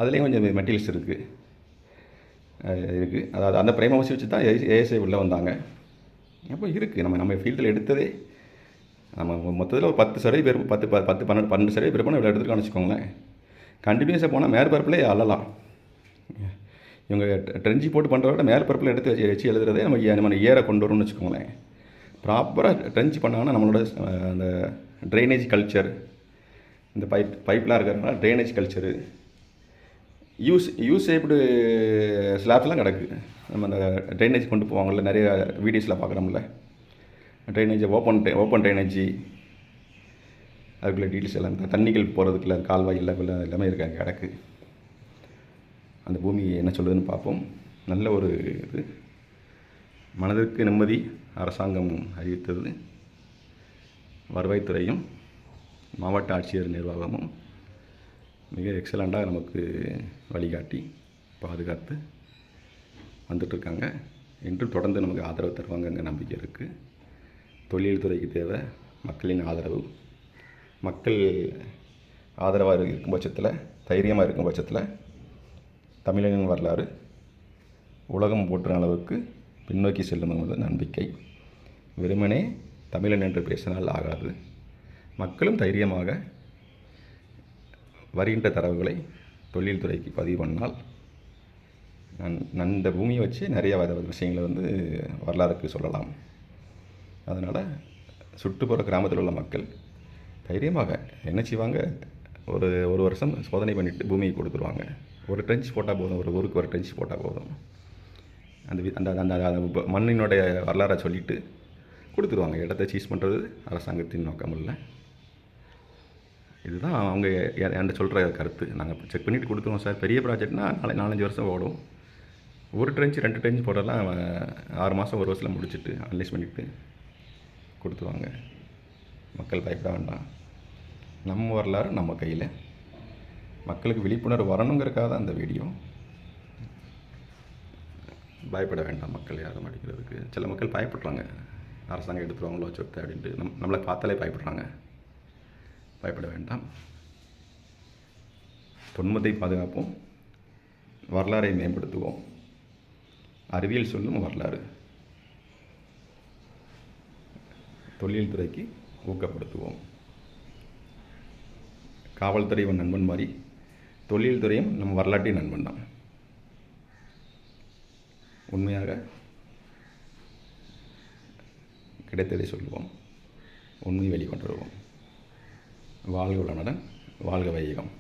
அதுலேயும் கொஞ்சம் மெட்டீரியல்ஸ் இருக்குது. அதாவது அந்த பிரைமவசி வச்சு தான் ஏஎஸ்ஐ உள்ளே வந்தாங்க. அப்போ இருக்குது நம்ம ஃபீல்டில் எடுத்ததே. நம்ம மொத்தத்தில் ஒரு 10 சர்வே பேர் 12 சர்வே பேர் போனால் இவ்வளோ எடுத்துருக்கான்னு வச்சுக்கோங்களேன். கண்டினியூஸாக போனால் மேற்பரப்பிலே அள்ளலாம். இவங்க ட்ரெஞ்சி போட்டு பண்ணுறத விட மேற்பரப்பில் எடுத்து வச்சு எழுதுறதே நம்ம ஏற கொண்டு வரும்னு வச்சுக்கோங்களேன். ப்ராப்பராக ட்ரெஞ்ச் பண்ணாங்கன்னா நம்மளோட அந்த ட்ரைனேஜ் கல்ச்சர், இந்த பைப்லாம் இருக்கிறதுனால ட்ரைனேஜ் கல்ச்சரு, யூஸேப்டு ஸ்லாப்ஸ்லாம் கிடக்கு. நம்ம அந்த ட்ரைனேஜ் கொண்டு போவாங்கள்ல, நிறைய வீடியோஸில் பார்க்குறோம்ல, ட்ரைனேஜை ஓப்பன் ட்ரைனேஜி, அதுக்குள்ளே டீட்டெயில்ஸ் எல்லாம் தண்ணிகள் போகிறதுக்குள்ள கால்வாய் எல்லாமே இருக்காங்க கிடக்கு. அந்த பூமி என்ன சொல்லுதுன்னு பார்ப்போம். நல்ல ஒரு இது மனதிற்கு நிம்மதி அரசாங்கம் அறிவித்தது. வருவாய்த்துறையும் மாவட்ட ஆட்சியர் நிர்வாகமும் மிக எக்ஸலண்ட்டாக நமக்கு வழிகாட்டி பாதுகாத்து வந்துட்டுருக்காங்க. இன்றும் தொடர்ந்து நமக்கு ஆதரவு தருவாங்கங்கிற நம்பிக்கை இருக்குது. தொழில்துறைக்கு தேவை மக்களின் ஆதரவு. மக்கள் ஆதரவாக இருக்கும் பட்சத்தில், தைரியமாக இருக்கும் பட்சத்தில் தமிழனின் வரலாறு உலகம் போற்றுற அளவுக்கு பின்னோக்கி செல்லும் என்பது நம்பிக்கை. வெறுமனே தமிழன் என்று பேசினால் ஆகாது. மக்களும் தைரியமாக வருகின்ற தரவுகளை தொழில்துறைக்கு பதிவு பண்ணால் அந்த பூமியை வச்சு நிறைய விஷயங்களை வரலாறுக்கு சொல்லலாம். அதனால் சுற்றுப்புற கிராமத்தில் உள்ள மக்கள் தைரியமாக என்ன செய்வாங்க, ஒரு வருஷம் சோதனை பண்ணிவிட்டு பூமியை கொடுத்துருவாங்க. ஒரு ட்ரென்ச் போட்டால் போதும், ஒரு ஊருக்கு ஒரு ட்ரென்ச் போட்டால் போதும். அந்த அந்த அந்த மண்ணினுடைய வரலாறை சொல்லிவிட்டு கொடுத்துருவாங்க. இடத்த சீஸ் பண்ணுறது அரசாங்கத்தின் நோக்கம் இல்லை. இதுதான் அவங்க என்கிட்ட சொல்கிற கருத்து. நாங்கள் செக் பண்ணிவிட்டு கொடுத்துருவோம் சார். பெரிய ப்ராஜெக்ட்னால் 4-5 வருஷம் ஓடும். ஒரு ட்ரென்ச் 2 ட்ரென்ச் போடலாம் 6 மாதம் 1 வருஷத்தில் முடிச்சுட்டு அனலைஸ் பண்ணிவிட்டு கொடுத்துருவாங்க. மக்கள் பயப்பட வேண்டாம். நம்ம வரலாறு நம்ம கையில். மக்களுக்கு விழிப்புணர்வு வரணுங்கிறக்காக தான் அந்த வீடியோ. பயப்பட வேண்டாம் மக்கள் யாரும் அடிக்கிறதுக்கு. சில மக்கள் பயப்படுறாங்க, அரசாங்கம் எடுத்துருவாங்களோ சொத்தை அப்படின்ட்டு. நம்மளை பார்த்தாலே பயப்படுறாங்க. பயப்பட வேண்டாம். தொன்மத்தை பாதுகாப்போம், வரலாறை மேம்படுத்துவோம். அறிவியல் சொல்லும் வரலாறு. தொழில்துறைக்கு ஊக்கப்படுத்துவோம். காவல்துறை நண்பன் மாதிரி தொழில்துறையும் நம்ம வரலாற்றின் நண்பன் தான். உண்மையாக கிடைத்ததை சொல்லுவோம், உண்மை வெளிக்கொண்டு வருவோம். வாழ்க வளமுடன், வாழ்க வையகம்.